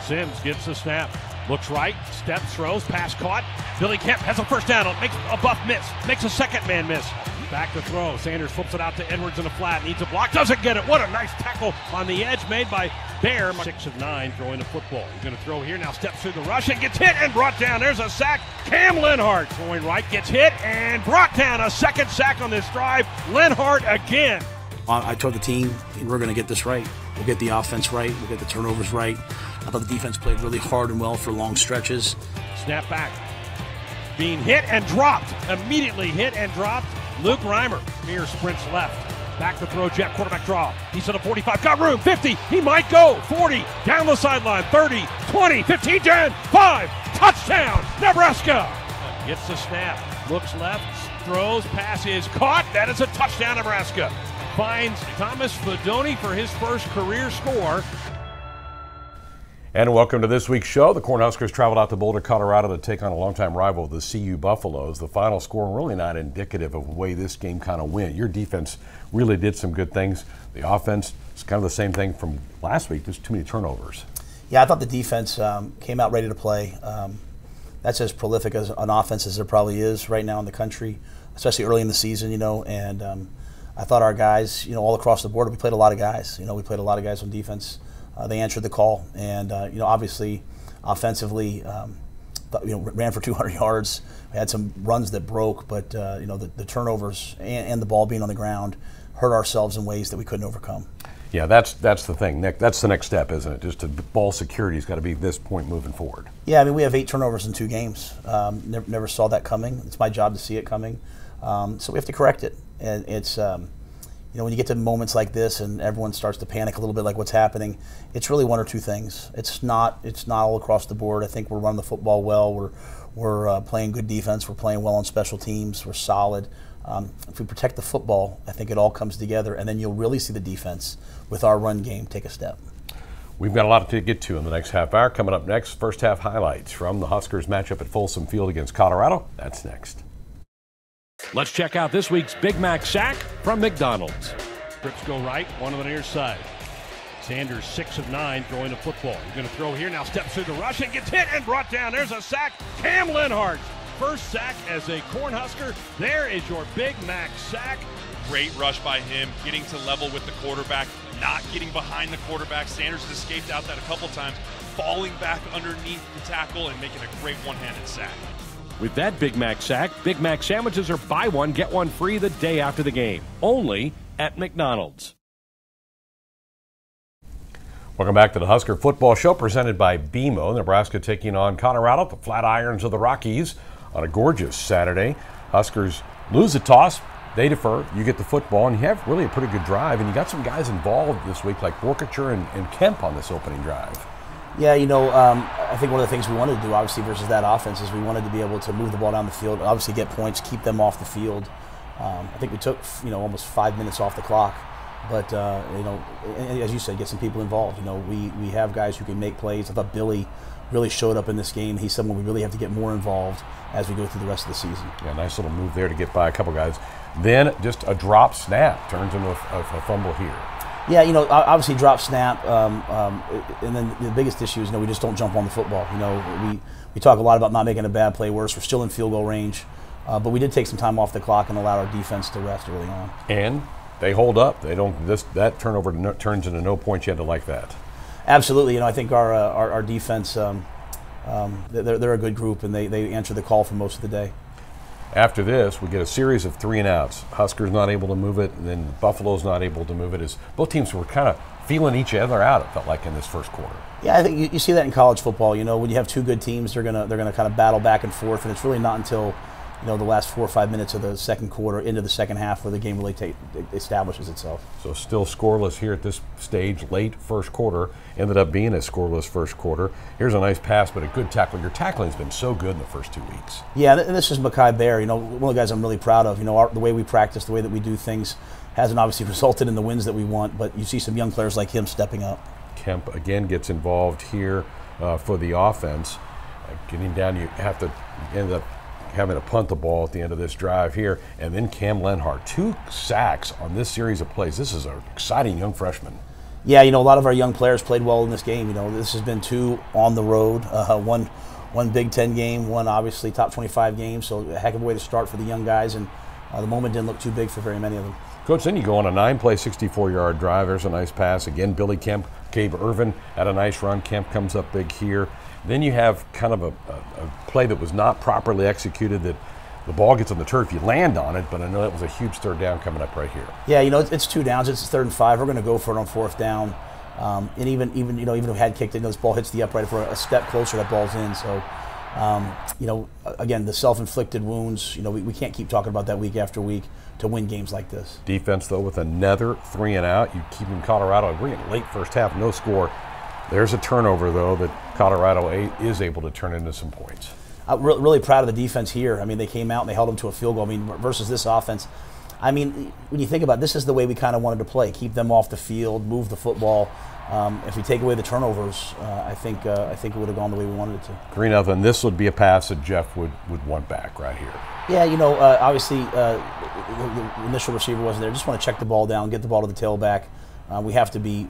Sims gets the snap, looks right, steps, throws, pass caught. Billy Kemp has a first down, makes a buff miss, makes a second man miss. Back to throw, Sanders flips it out to Edwards in the flat, needs a block, doesn't get it. What a nice tackle on the edge made by Bear. 6 of 9 throwing the football. He's going to throw here, now steps through the rush and gets hit and brought down. There's a sack. Cam Lenhart throwing right, gets hit and brought down. A second sack on this drive. Lenhart again. I told the team, we're going to get this right. We'll get the offense right. We'll get the turnovers right. I thought the defense played really hard and well for long stretches. Snap back. Being hit and dropped. Immediately hit and dropped. Luke Reimer. Mir sprints left. Back to throw, jet quarterback draw. He's at a 45, got room, 50. He might go. 40, down the sideline. 30, 20, 15, 10, 5. Touchdown, Nebraska. Gets the snap. Looks left. Throws. Pass is caught. That is a touchdown, Nebraska. Finds Thomas Fedoni for his first career score. And welcome to this week's show. The Cornhuskers traveled out to Boulder, Colorado to take on a longtime rival, the CU Buffaloes. The final score really not indicative of the way this game kind of went. Your defense really did some good things. The offense is kind of the same thing from last week, just too many turnovers. Yeah, I thought the defense came out ready to play. That's as prolific as an offense as there probably is right now in the country, especially early in the season, and I thought our guys, all across the board, we played a lot of guys. We played a lot of guys on defense. They answered the call, and obviously, offensively, ran for 200 yards. We had some runs that broke, but the turnovers and the ball being on the ground hurt ourselves in ways that we couldn't overcome. Yeah, that's the thing, Nick. That's the next step, isn't it? Just the ball security's got to be this point moving forward. Yeah, I mean, we have 8 turnovers in 2 games. Never saw that coming. It's my job to see it coming, so we have to correct it. And it's when you get to moments like this and everyone starts to panic a little bit, like what's happening, it's really one or two things. It's not all across the board. I think we're running the football well. We're playing good defense. We're playing well on special teams. We're solid. If we protect the football, I think it all comes together, and then you'll really see the defense with our run game take a step. We've got a lot to get to in the next half hour. Coming up next, first half highlights from the Huskers matchup at Folsom Field against Colorado. That's next. Let's check out this week's Big Mac sack from McDonald's. Trips go right, one on the near side. Sanders 6 of 9 throwing the football. He's going to throw here, now steps through the rush and gets hit and brought down. There's a sack. Cam Lenhart, first sack as a Cornhusker. There is your Big Mac sack. Great rush by him, getting to level with the quarterback, not getting behind the quarterback. Sanders has escaped out that a couple times, falling back underneath the tackle and making a great one-handed sack. With that Big Mac sack, Big Mac sandwiches are buy one, get one free the day after the game. Only at McDonald's. Welcome back to the Husker Football Show presented by BMO. Nebraska taking on Colorado, the Flatirons of the Rockies, on a gorgeous Saturday. Huskers lose the toss. They defer. You get the football, and you have really a pretty good drive. And you got some guys involved this week like Borkacher and Kemp on this opening drive. Yeah, I think one of the things we wanted to do, obviously, versus that offense is we wanted to be able to move the ball down the field, obviously get points, keep them off the field. I think we took, almost 5 minutes off the clock. But, as you said, get some people involved. We have guys who can make plays. I thought Billy really showed up in this game. He's someone we really have to get more involved as we go through the rest of the season. Yeah, nice little move there to get by a couple guys. Then just a drop snap turns into a fumble here. Yeah, obviously drop snap, and then the biggest issue is, we just don't jump on the football. We talk a lot about not making a bad play worse. We're still in field goal range, but we did take some time off the clock and allowed our defense to rest early on. And they hold up. They don't. That turnover turns into no points. You had to like that. Absolutely. I think our defense, they're a good group, and they answer the call for most of the day. After this, we get a series of 3 and outs. Huskers not able to move it, and then Buffalo's not able to move it. As both teams were kind of feeling each other out, it felt like, in this first quarter. Yeah, I think you see that in college football. When you have 2 good teams, they're gonna kind of battle back and forth, and it's really not until the last 4 or 5 minutes of the second quarter into the second half where the game really establishes itself. So still scoreless here at this stage. Late first quarter ended up being a scoreless first quarter. Here's a nice pass, but a good tackle. Your tackling's been so good in the first 2 weeks. Yeah, and this is Mekhi Bear. One of the guys I'm really proud of. The way we practice, the way that we do things, hasn't obviously resulted in the wins that we want. But you see some young players like him stepping up. Kemp again gets involved here for the offense. Getting down, you have to end up having to punt the ball at the end of this drive here. And then Cam Lenhart, 2 sacks on this series of plays. This is an exciting young freshman. Yeah, a lot of our young players played well in this game. This has been 2 on the road, one Big Ten game, one obviously top 25 game, so a heck of a way to start for the young guys, and the moment didn't look too big for very many of them. Coach, then you go on a 9-play, 64-yard drive. There's a nice pass. Again, Billy Kemp, Gabe Irvin had a nice run. Kemp comes up big here. Then you have kind of a play that was not properly executed, that the ball gets on the turf. You land on it, but I know that was a huge third down coming up right here. Yeah, it's 2 downs. It's 3rd and 5. We're going to go for it on 4th down. And even if we had kicked it, this ball hits the upright. If we're a step closer, that ball's in. So, again, the self-inflicted wounds, we can't keep talking about that week after week to win games like this. Defense, though, with another 3 and out. You keep in Colorado. We're in late first half, no score. There's a turnover, though, that Colorado is able to turn into some points. I'm really proud of the defense here. I mean, they came out and they held them to a field goal. I mean, versus this offense, I mean, when you think about it, this is the way we kind of wanted to play. Keep them off the field, move the football. If we take away the turnovers, I think it would have gone the way we wanted it to. 3-0. This would be a pass that Jeff would want back right here. Yeah, obviously the initial receiver wasn't there. Just want to check the ball down, get the ball to the tailback. We have to be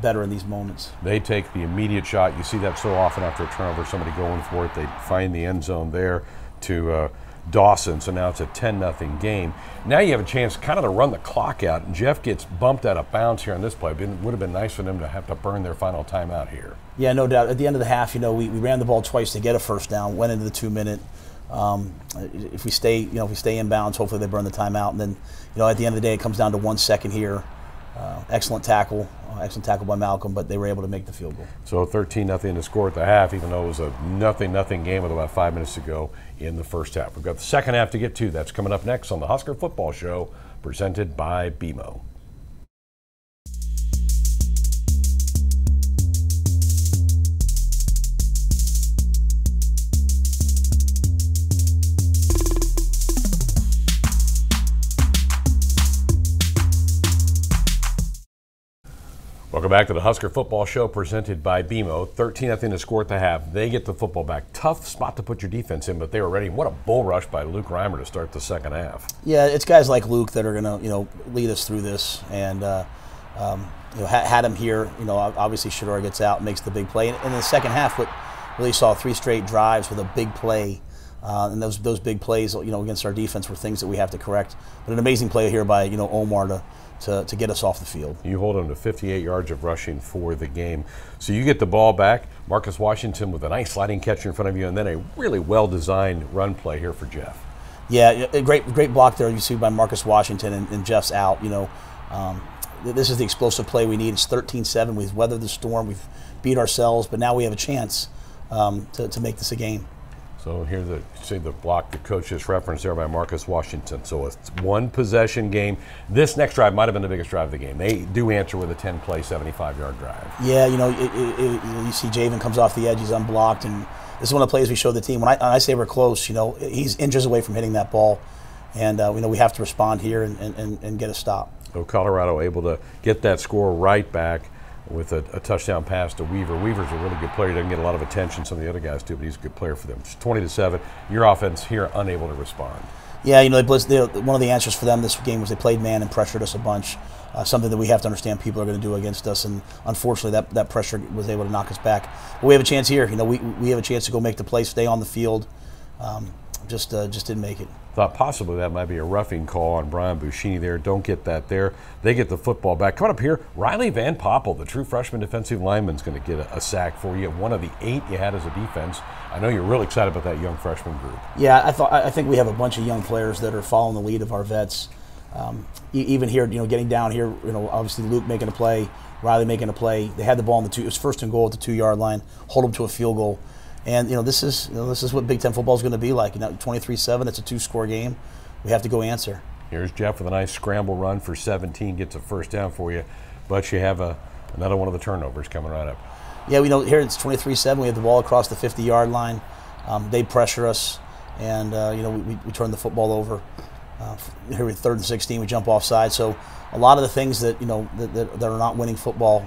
better in these moments. They take the immediate shot. You see that so often after a turnover, somebody going for it. They find the end zone there to Dawson. So now it's a 10-0 game. Now you have a chance kind of to run the clock out, and Jeff gets bumped out of bounds here on this play. It would have been nice for them to have to burn their final timeout here. Yeah, no doubt. At the end of the half, we ran the ball twice to get a first down. Went into the 2-minute. If we stay in bounds, hopefully they burn the timeout. And then, at the end of the day, it comes down to 1 second here. Excellent tackle by Malcolm, but they were able to make the field goal. So 13-0 to score at the half, even though it was a 0-0 game with about 5 minutes to go in the first half. We've got the second half to get to. That's coming up next on the Husker Football Show, presented by BMO. Welcome back to the Husker Football Show, presented by BMO. 13-0 to score at the half. They get the football back. Tough spot to put your defense in, but they were ready. What a bull rush by Luke Reimer to start the second half. Yeah, it's guys like Luke that are going to lead us through this. And had him here. Obviously Shador gets out, makes the big play. And in the second half, what really saw 3 straight drives with a big play. And those big plays, against our defense were things that we have to correct. But an amazing play here by Omar to get us off the field. You hold him to 58 yards of rushing for the game. So you get the ball back. Marcus Washington with a nice sliding catch in front of you, and then a really well-designed run play here for Jeff. Yeah, a great block there you see by Marcus Washington, and Jeff's out. This is the explosive play we need. It's 13-7. We've weathered the storm. We've beat ourselves, but now we have a chance to make this a game. So here's the block the coach just referenced there by Marcus Washington. So it's 1 possession game. This next drive might have been the biggest drive of the game. They do answer with a 10-play, 75-yard drive. Yeah, you see Javen comes off the edge. He's unblocked, and this is one of the plays we showed the team. When I say we're close, he's inches away from hitting that ball, and we have to respond here and get a stop. So Colorado able to get that score right back with a touchdown pass to Weaver. Weaver's a really good player. He doesn't get a lot of attention. Some of the other guys do, but he's a good player for them. It's 20-7. Your offense here unable to respond. Yeah, one of the answers for them this game was they played man and pressured us a bunch. Something that we have to understand people are going to do against us, and unfortunately that pressure was able to knock us back. But we have a chance here. We have a chance to go make the play, stay on the field. Just didn't make it. Thought possibly that might be a roughing call on Brian Buschini there. Don't get that there. They get the football back. Coming up here, Riley Van Poppel, the true freshman defensive lineman, is going to get a sack for you. One of the 8 you had as a defense. I know you're really excited about that young freshman group. Yeah, I think we have a bunch of young players that are following the lead of our vets. Even here, getting down here, obviously Luke making a play, Riley making a play. They had the ball on it was 1st and goal at the 2-yard line, hold them to a field goal. And this is what Big Ten football is going to be like. 23-7. It's a 2-score game. We have to go answer. Here's Jeff with a nice scramble run for 17, gets a first down for you, but you have another one of the turnovers coming right up. Yeah, here it's 23-7. We have the ball across the 50-yard line. They pressure us, and we turn the football over. Here we're 3rd and 16. We jump offside. So a lot of the things that that are not winning football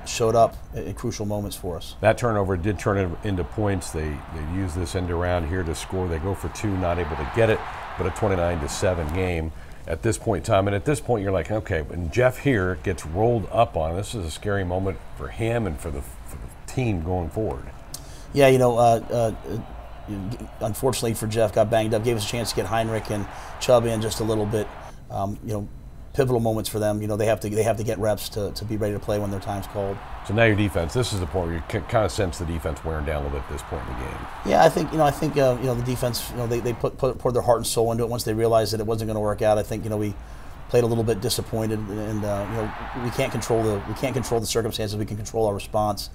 showed up at crucial moments for us. That turnover did turn it into points. They use this end around here to score. They go for 2, not able to get it, but a 29-7 game. at this point in time. And at this point, you're like, okay, when Jeff here gets rolled up on, this is a scary moment for him and for the team going forward. Yeah, unfortunately for Jeff, got banged up. Gave us a chance to get Heinrich and Chubb in just a little bit. Pivotal moments for them. They have to get reps to be ready to play when their time's called. So now your defense. This is the point where you can kind of sense the defense wearing down a little bit at this point in the game. Yeah, I think the defense. They poured their heart and soul into it once they realized that it wasn't going to work out. I think we played a little bit disappointed, and we can't control the circumstances. We can control our response,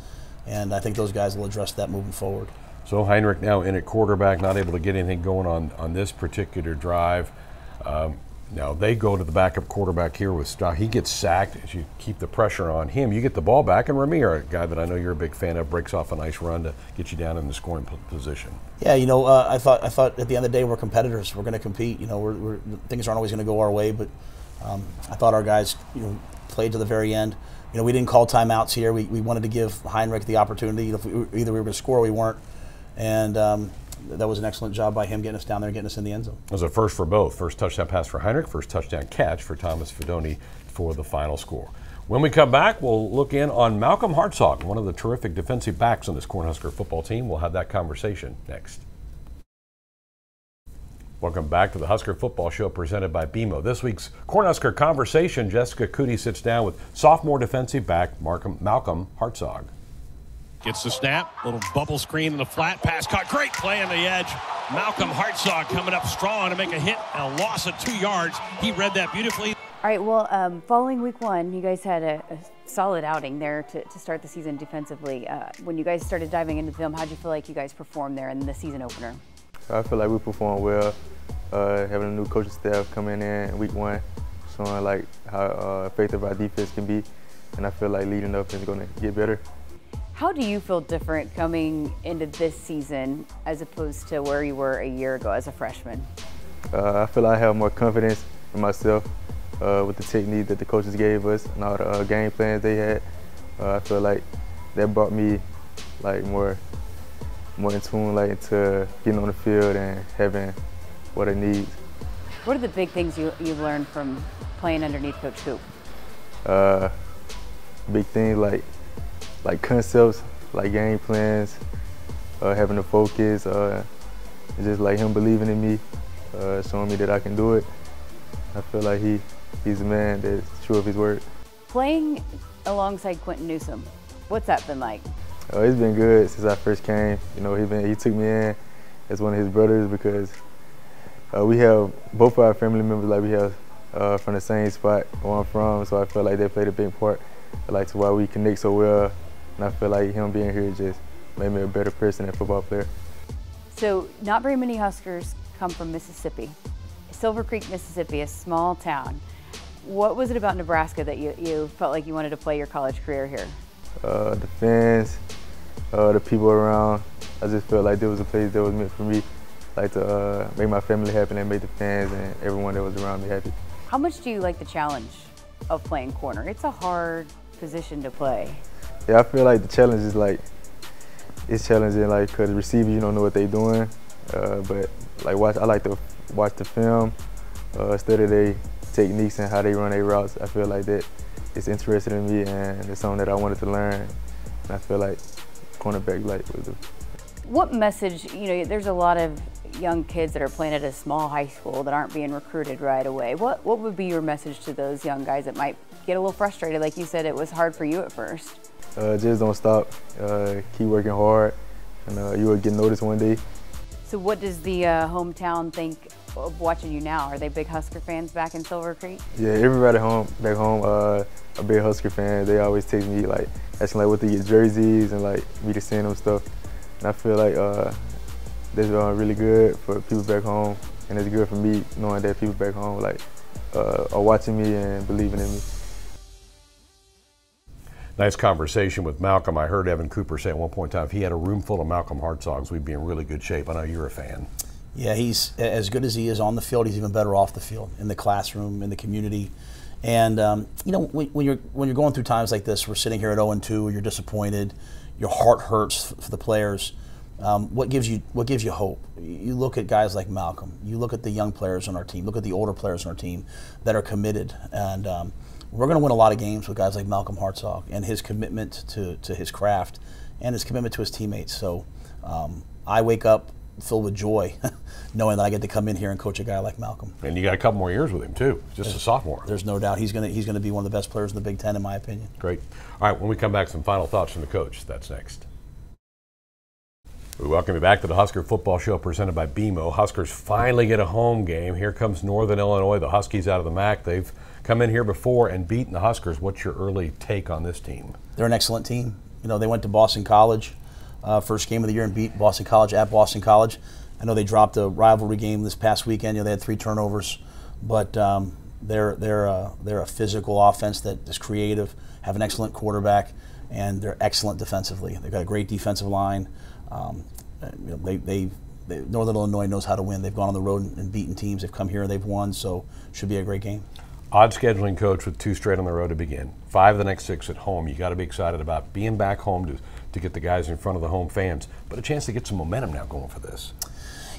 and I think those guys will address that moving forward. So Heinrich now in at quarterback, not able to get anything going on this particular drive. Now they go to the backup quarterback here with Stock. He gets sacked. As you keep the pressure on him, you get the ball back, and Ramir, a guy that I know you're a big fan of, breaks off a nice run to get you down in the scoring position. Yeah, I thought at the end of the day we're competitors. We're going to compete. Things aren't always going to go our way, but I thought our guys played to the very end. We didn't call timeouts here. We wanted to give Heinrich the opportunity. If either we were going to score or we weren't, and that was an excellent job by him getting us down there and getting us in the end zone. It was a first for both. First touchdown pass for Heinrich, first touchdown catch for Thomas Fidone for the final score. When we come back, we'll look in on Malcolm Hartzog, one of the terrific defensive backs on this Cornhusker football team. We'll have that conversation next. Welcome back to the Husker Football Show presented by BMO. This week's Cornhusker Conversation, Jessica Cootie sits down with sophomore defensive back Malcolm Hartzog. Gets the snap, little bubble screen in the flat, pass caught, great play on the edge. Malcolm Hartzog coming up strong to make a hit and a loss of 2 yards. He read that beautifully. All right, well, following week one, you guys had a solid outing there to start the season defensively. When you guys started diving into the film, how did you feel like you guys performed there in the season opener? I feel like we performed well, having a new coaching staff coming in week one, showing like how effective our defense can be, and I feel like leading up is going to get better. How do you feel different coming into this season as opposed to where you were a year ago as a freshman? I feel like I have more confidence in myself with the technique that the coaches gave us and all the game plans they had. I feel like that brought me like more in tune like into getting on the field and having what I need. What are the big things you learned from playing underneath Coach Coop? Big things like concepts, like game plans, having the focus, just like him believing in me, showing me that I can do it. I feel like he's a man that's true of his word. Playing alongside Quentin Newsome, what's that been like? It's been good since I first came. He took me in as one of his brothers because we have both of our family members like we have from the same spot where I'm from, so I feel like they played a big part like to why we connect so well. And I feel like him being here just made me a better person and football player. So not very many Huskers come from Mississippi. Silver Creek, Mississippi, a small town. What was it about Nebraska that you felt like you wanted to play your college career here? The fans, the people around. I just felt like there was a place that was meant for me, like to make my family happy and make the fans and everyone that was around me happy. How much do you like the challenge of playing corner? It's a hard position to play. Yeah, I feel like the challenge is it's challenging, like, because receivers, you don't know what they're doing, but I like to watch the film, study their techniques and how they run their routes. I feel like that it's interesting to me and it's something that I wanted to learn. And I feel like cornerback was What message, there's a lot of young kids that are playing at a small high school that aren't being recruited right away. What would be your message to those young guys that might get a little frustrated? Like you said, it was hard for you at first. Just don't stop, keep working hard, and you will get noticed one day. So what does the hometown think of watching you now? Are they big Husker fans back in Silver Creek? Yeah, everybody back home, a big Husker fan. They always text me, asking what to get jerseys and me to send them stuff. And I feel like that's really good for people back home, and it's good for me knowing that people back home are watching me and believing in me. Nice conversation with Malcolm. I heard Evan Cooper say at one point in time, if he had a room full of Malcolm Hartzogs, we'd be in really good shape. I know you're a fan. Yeah, he's as good as he is on the field. He's even better off the field, in the classroom, in the community. And when you're going through times like this, we're sitting here at 0-2, you're disappointed, your heart hurts for the players. what gives you hope? You look at guys like Malcolm. You look at the young players on our team. Look at the older players on our team that are committed. And we're going to win a lot of games with guys like Malcolm Hartzog and his commitment to his craft and his commitment to his teammates. So I wake up filled with joy knowing that I get to come in here and coach a guy like Malcolm. And you got a couple more years with him too, just a sophomore. There's no doubt he's going to be one of the best players in the Big Ten, in my opinion. Great. All right, when we come back, some final thoughts from the coach. That's next. We welcome you back to the Husker Football Show presented by BMO. Huskers finally get a home game. Here comes Northern Illinois, the Huskies out of the MAC. They've come in here before and beaten the Huskers. What's your early take on this team? They're an excellent team. You know, they went to Boston College, first game of the year, and beat Boston College at Boston College. I know they dropped a rivalry game this past weekend. You know, they had 3 turnovers, but they're a physical offense that is creative, have an excellent quarterback, and they're excellent defensively. They've got a great defensive line. You know, Northern Illinois knows how to win. They've gone on the road and beaten teams. They've come here and they've won, so should be a great game. Odd scheduling coach with 2 straight on the road to begin. 5 of the next 6 at home. You got to be excited about being back home to get the guys in front of the home fans, but a chance to get some momentum now going for this.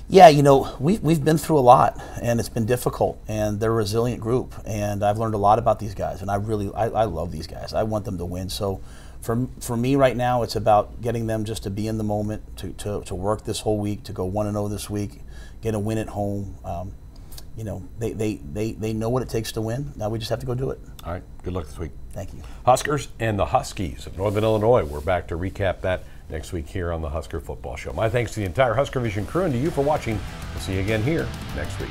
Yeah, you know, we've been through a lot, and it's been difficult, and they're a resilient group, and I've learned a lot about these guys, and I love these guys. I want them to win. So for me right now, it's about getting them just to be in the moment, to work this whole week, to go 1-0 this week, get a win at home. You know, they know what it takes to win. Now we just have to go do it. All right, good luck this week. Thank you. Huskers and the Huskies of Northern Illinois. We're back to recap that next week here on the Husker Football Show. My thanks to the entire Husker Vision crew and to you for watching. We'll see you again here next week.